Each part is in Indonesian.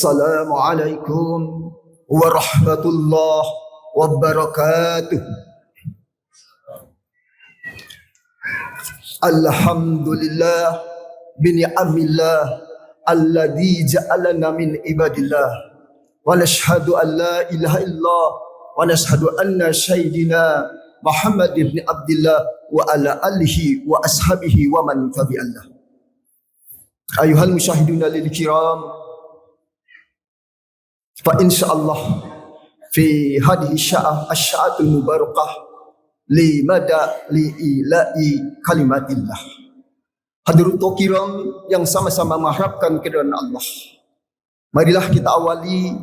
Assalamualaikum warahmatullahi wabarakatuh. Alhamdulillah bini'amillah alladzi ja'alana min ibadillah wa nashhadu an la ilaha illallah wa nashhadu anna sayyidina Muhammad ibn Abdullah wa ala alihi wa ashabihi wa man tabi'allah. Ayuhal musyahiduna lil kiram, fa insyaallah fi hadhihi sya'atul mubarakah li mada li ila'i kalimatillah. Hadirin kiram yang sama-sama mengharapkan keridhaan Allah, marilah kita awali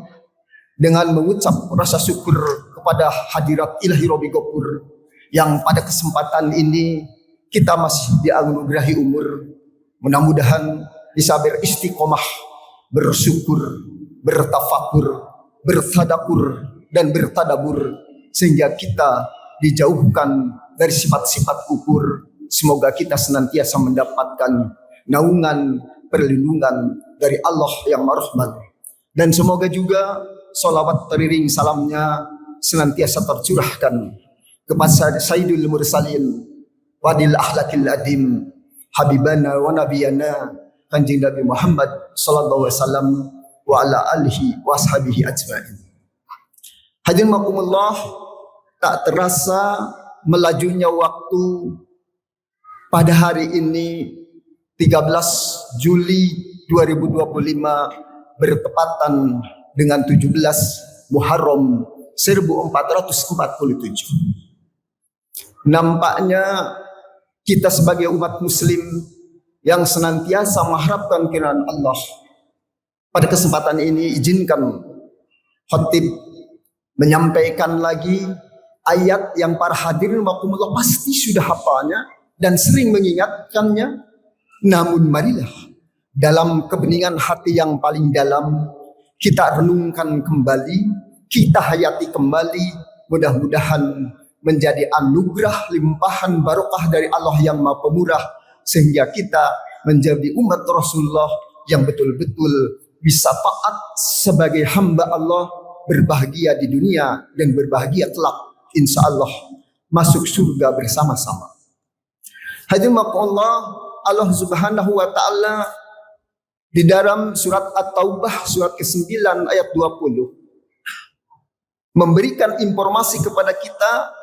dengan mengucap rasa syukur kepada hadirat ilahi Rabbi Ghafur yang pada kesempatan ini kita masih dianugerahi umur. Mudah-mudahan bisa beristiqomah, bersyukur, bertafakur, bertadakur, dan bertadabur sehingga kita dijauhkan dari sifat-sifat kufur. Semoga kita senantiasa mendapatkan naungan perlindungan dari Allah yang Maha. Dan semoga juga salawat teriring salamnya senantiasa tercurahkan kepada Sayyidul Mursalin wadil akhlakil adim habibana wa nabiyana Kanjeng Nabi Muhammad sallallahu alaihi wasallam wa ala alihi wa ashabihi ajma'in. Hadirin makumullah, tak terasa melajunya waktu pada hari ini 13 Juli 2025 bertepatan dengan 17 Muharram 1447. Nampaknya kita sebagai umat muslim yang senantiasa mengharapkan keridhaan Allah, pada kesempatan ini izinkan khatib menyampaikan lagi ayat yang para hadirin makumullah pasti sudah hafalnya dan sering mengingatkannya. Namun marilah dalam kebeningan hati yang paling dalam kita renungkan kembali, kita hayati kembali, mudah-mudahan menjadi anugerah limpahan barokah dari Allah yang Maha Pemurah, sehingga kita menjadi umat Rasulullah yang betul-betul bisa taat sebagai hamba Allah, berbahagia di dunia dan berbahagia kelak insya Allah masuk surga bersama-sama. Hadirin Allah Subhanahu wa taala di dalam surat At-Taubah surat ke-9 ayat 20 memberikan informasi kepada kita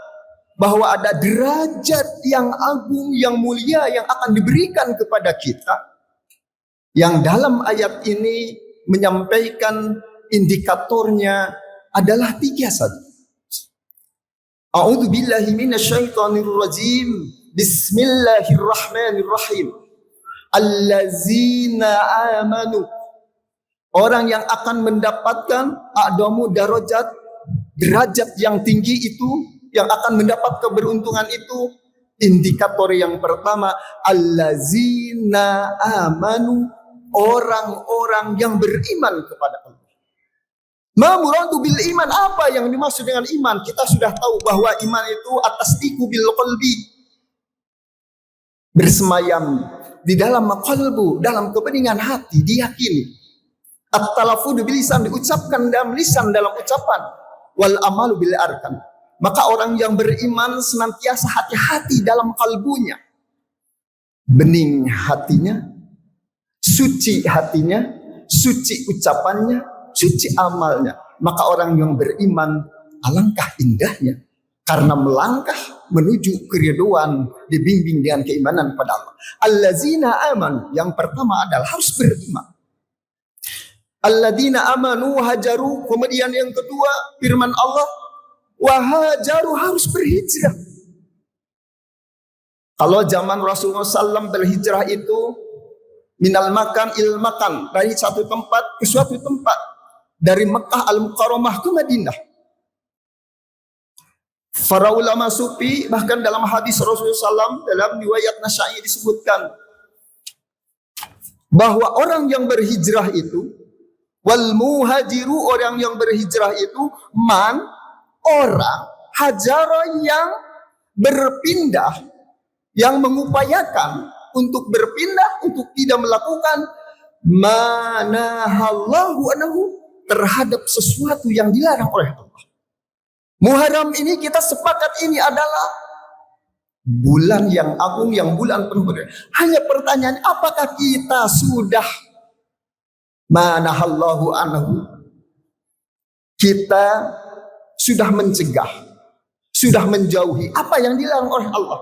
bahwa ada derajat yang agung, yang mulia yang akan diberikan kepada kita, yang dalam ayat ini menyampaikan indikatornya adalah 3 saja. A'udzu billahi minasyaitonir rajim. Bismillahirrahmanirrahim. Allazina amanu, orang yang akan mendapatkan a'damu darajat, derajat yang tinggi itu, yang akan mendapat keberuntungan itu, indikator yang pertama allazina amanu, orang-orang yang beriman kepada Allah. Ma muradu bil iman, apa yang dimaksud dengan iman? Kita sudah tahu bahwa iman itu atasdiqu bil qalbi, bersemayam di dalam qalbu, dalam kebeningan hati, diyakini. At-talaffudu bil lisan, diucapkan dalam lisan, dalam ucapan. Wal amalu bil arkan. Maka orang yang beriman senantiasa hati-hati dalam kalbunya, bening hatinya, suci hatinya, suci ucapannya, suci amalnya. Maka orang yang beriman alangkah indahnya, karena melangkah menuju keriduan, dibimbing dengan keimanan pada Allah. Allazina aman, yang pertama adalah harus beriman. Alladzina amanu hajaru, kemudian yang kedua firman Allah wahajaru, harus berhijrah. Kalau zaman Rasulullah SAW berhijrah itu minal makan il makan, dari satu tempat ke suatu tempat, dari Mekah al-Mukarramah ke Madinah. Para ulama sufi bahkan dalam hadis Rasulullah SAW dalam riwayat Nasa'i disebutkan bahwa orang yang berhijrah itu, wal muhajiru, orang yang berhijrah itu, man, orang, hajara, yang berpindah, yang mengupayakan untuk berpindah, untuk tidak melakukan manahallahu anhu, terhadap sesuatu yang dilarang oleh Allah. Muharram ini kita sepakat ini adalah bulan yang agung, yang bulan penuh berkah. Hanya pertanyaan, apakah kita sudah manahallahu anhu? Kita sudah mencegah, sudah menjauhi apa yang dilarang oleh Allah.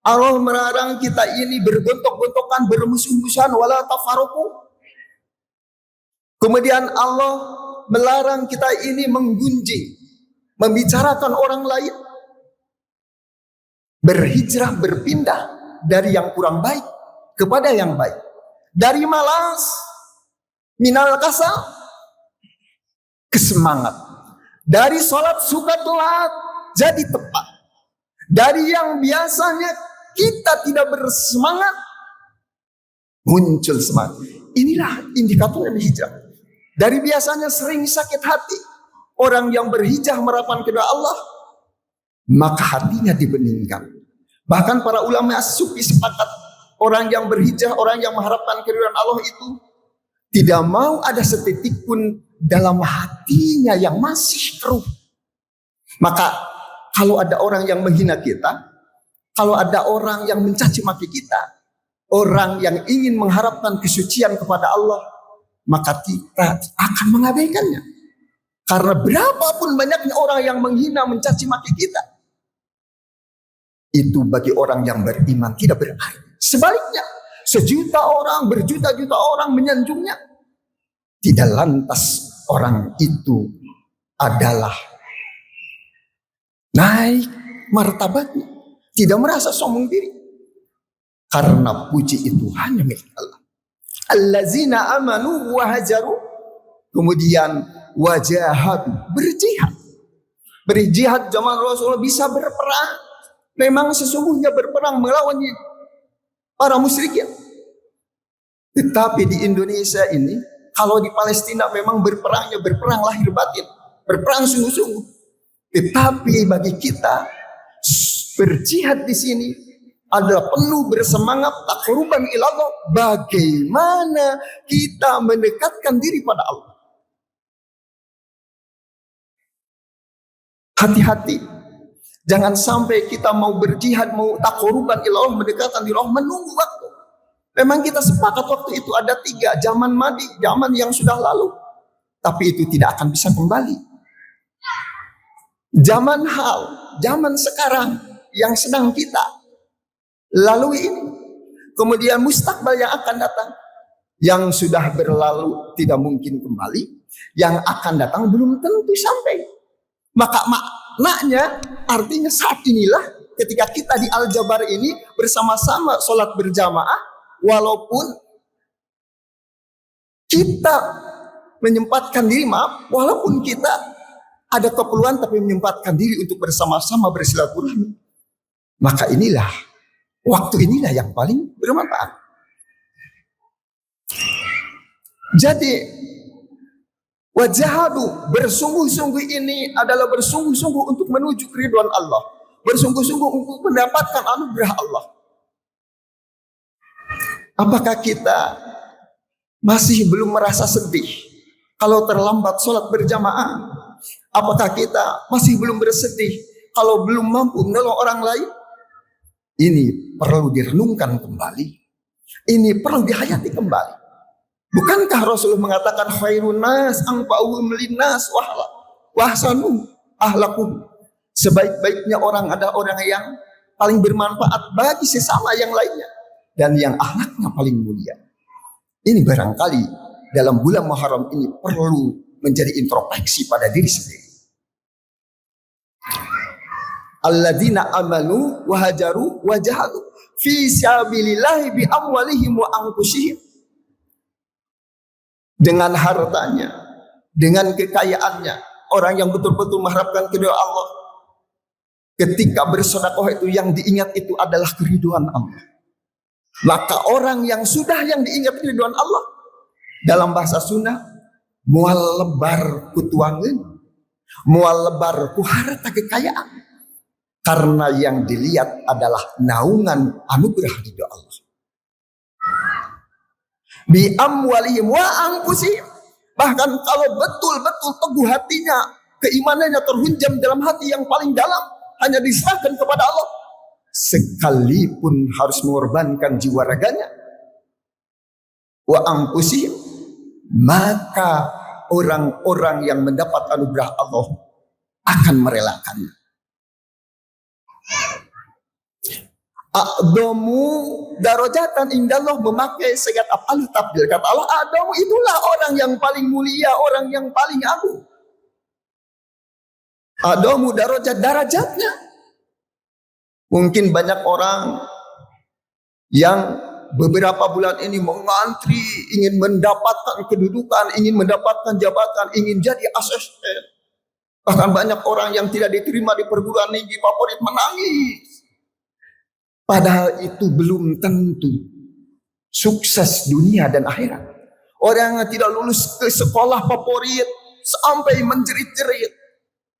Allah melarang kita ini bergontok-gontokan, bermusuh-musuhan, wala tafaruqu. Kemudian Allah melarang kita ini menggunjing, membicarakan orang lain, berhijrah, berpindah dari yang kurang baik kepada yang baik, dari malas, minal kasal, ke semangat, dari sholat suka telat jadi tepat, dari yang biasanya kita tidak bersemangat muncul semangat. Inilah indikator yang hijrah. Dari biasanya sering sakit hati, orang yang berhijrah merapan kepada Allah, maka hatinya dibeningkan. Bahkan para ulama sufi sepakat, orang yang berhijrah, orang yang mengharapkan keridhaan Allah itu tidak mau ada setitik pun dalam hatinya yang masih keruh. Maka kalau ada orang yang menghina kita, kalau ada orang yang mencaci maki kita, orang yang ingin mengharapkan kesucian kepada Allah, maka kita akan mengabaikannya. Karena berapapun banyaknya orang yang menghina, mencaci maki kita, itu bagi orang yang beriman tidak berarti. Sebaliknya, sejuta orang, berjuta-juta orang menyanjungnya, tidak lantas orang itu adalah naik martabatnya, tidak merasa sombong diri. Karena puji itu hanya milik Allah. Allazina amanu wa hajaru, kemudian wajahadu, berjihad. Berjihad zaman Rasulullah bisa berperang. Memang sesungguhnya berperang melawan para musyrikin. Tetapi di Indonesia ini, kalau di Palestina memang berperangnya berperang lahir batin, berperang sungguh-sungguh. Tetapi bagi kita berjihad di sini adalah penuh bersemangat taqarruban ila Allah. Bagaimana kita mendekatkan diri pada Allah. Hati-hati, jangan sampai kita mau berjihad, mau taqarruban ila Allah, mendekatkan diri Allah, menunggu waktu. Memang kita sepakat waktu itu ada 3, zaman madi, zaman yang sudah lalu, tapi itu tidak akan bisa kembali. Zaman hal, zaman sekarang yang sedang kita lalui ini, kemudian mustakbal yang akan datang, yang sudah berlalu tidak mungkin kembali, yang akan datang belum tentu sampai. Maka maknanya, artinya saat inilah ketika kita di Al-Jabar ini bersama-sama sholat berjamaah, walaupun kita menyempatkan diri, walaupun kita ada keperluan tapi menyempatkan diri untuk bersama-sama bersilaturahmi, maka inilah waktu inilah yang paling bermanfaat. Jadi wajahadu, bersungguh-sungguh ini adalah bersungguh-sungguh untuk menuju keridhaan Allah, bersungguh-sungguh untuk mendapatkan anugerah Allah. Apakah kita masih belum merasa sedih kalau terlambat sholat berjamaah? Apakah kita masih belum bersedih kalau belum mampu menolong orang lain? Ini perlu direnungkan kembali. Ini perlu dihayati kembali. Bukankah Rasulullah mengatakan khairun nas anfa'uhum linnas wa ahsanu ahlakum? Sebaik-baiknya orang adalah orang yang paling bermanfaat bagi sesama yang lainnya dan yang akhlaknya paling mulia. Ini barangkali dalam bulan Muharram ini perlu menjadi introspeksi pada diri sendiri. Alladzina amanu wa hajaru wa jahadu fi sabilillahi bi amwalihim wa anfusihim. Dengan hartanya, dengan kekayaannya, orang yang betul-betul mengharapkan keridhaan Allah, ketika bersedekah itu yang diingat itu adalah keridhaan Allah. Maka orang yang diingat keridhaan Allah, dalam bahasa Sunda, mual lebar kutuangeun, mual lebar ku harta kekayaan. Karena yang dilihat adalah naungan anugerah ridho Allah. bi amwalihim wa anfusihim. Bahkan kalau betul-betul teguh hatinya, keimanannya terhunjam dalam hati yang paling dalam, hanya diserahkan kepada Allah, sekalipun harus mengorbankan jiwa raganya, wa anfusihim, maka orang-orang yang mendapat anugerah Allah akan merelakannya. A'damu darajatan indallah, memakai segat af'al tabdil. Kata Allah, a'damu itulah orang yang paling mulia, orang yang paling agung. A'damu darajatnya. Mungkin banyak orang yang beberapa bulan ini mengantri, ingin mendapatkan kedudukan, ingin mendapatkan jabatan, ingin jadi asisten. Bahkan banyak orang yang tidak diterima di perguruan tinggi favorit menangis. Padahal itu belum tentu sukses dunia dan akhirat. Orang yang tidak lulus ke sekolah favorit sampai menjerit-jerit,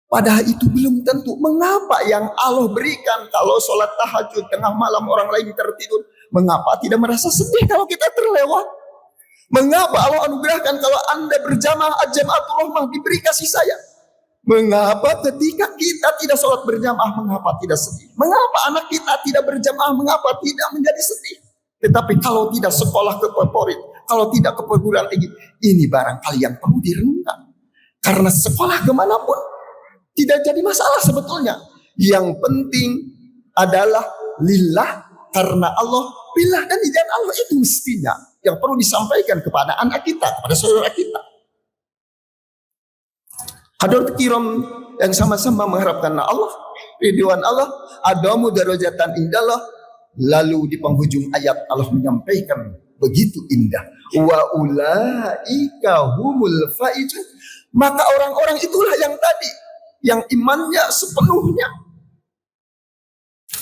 padahal itu belum tentu. Mengapa yang Allah berikan kalau sholat tahajud tengah malam orang lain tertidur, mengapa tidak merasa sedih kalau kita terlewat? Mengapa Allah anugerahkan kalau Anda berjamaah ajamatul rahmah diberi kasih sayang? Mengapa ketika kita tidak sholat berjamaah, mengapa tidak sedih? Mengapa anak kita tidak berjamaah, mengapa tidak menjadi sedih? Tetapi kalau tidak sekolah ke favorit, kalau tidak ke perguruan tinggi, ini barangkali yang perlu direnungkan. Karena sekolah kemanapun tidak jadi masalah sebetulnya. Yang penting adalah lillah, karena Allah, billah dan izin Allah, itu mestinya yang perlu disampaikan kepada anak kita, kepada saudara kita. Hadirin kiram yang sama-sama mengharapkan Allah, ridwan Allah, a'damu darajatan indallah. Lalu di penghujung ayat Allah menyampaikan begitu indah, wa ulaika humul faizun. Maka orang-orang itulah yang tadi, yang imannya sepenuhnya,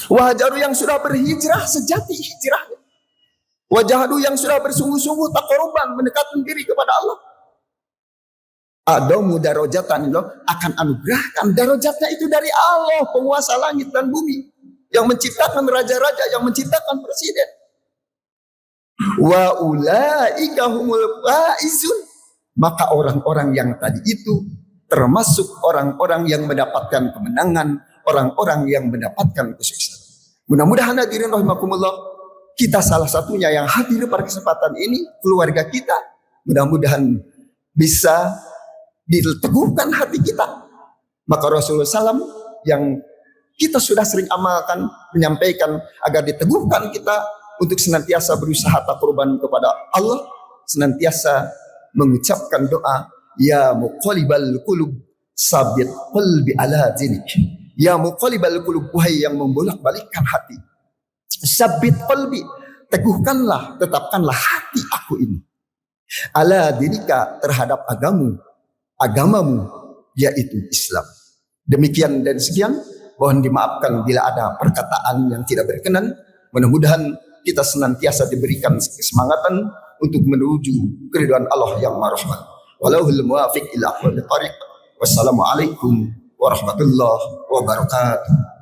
wahajaru yang sudah berhijrah sejati hijrahnya, wajahadu yang sudah bersungguh-sungguh taqarruban mendekatkan diri kepada Allah. A'damu darajatan, akan anugerahkan darajatnya itu dari Allah, penguasa langit dan bumi, yang menciptakan raja-raja, yang menciptakan presiden. Wa ulaika humul faizun. Maka orang-orang yang tadi itu termasuk orang-orang yang mendapatkan kemenangan, orang-orang yang mendapatkan kesuksesan. Mudah-mudahan hadirin rahimakumullah, kita salah satunya yang hadir pada kesempatan ini, keluarga kita, mudah-mudahan bisa diteguhkan hati kita. Maka Rasulullah SAW yang kita sudah sering amalkan, menyampaikan agar diteguhkan kita untuk senantiasa berusaha taqarruban kepada Allah, senantiasa mengucapkan doa, ya muqallibal qulub sabit qalbi ala dinik. Ya muqallibal qulub, wahai yang membolak-balikkan hati, sabit qalbi, teguhkanlah, tetapkanlah hati aku ini, ala dinika, terhadap agamamu, yaitu Islam. Demikian dan sekian, mohon dimaafkan bila ada perkataan yang tidak berkenan. Mudah-mudahan kita senantiasa diberikan kesemangatan untuk menuju keridhaan Allah yang marahmat. Walahul muwafiq ila aqwamit thariq. Wassalamualaikum warahmatullahi wabarakatuh.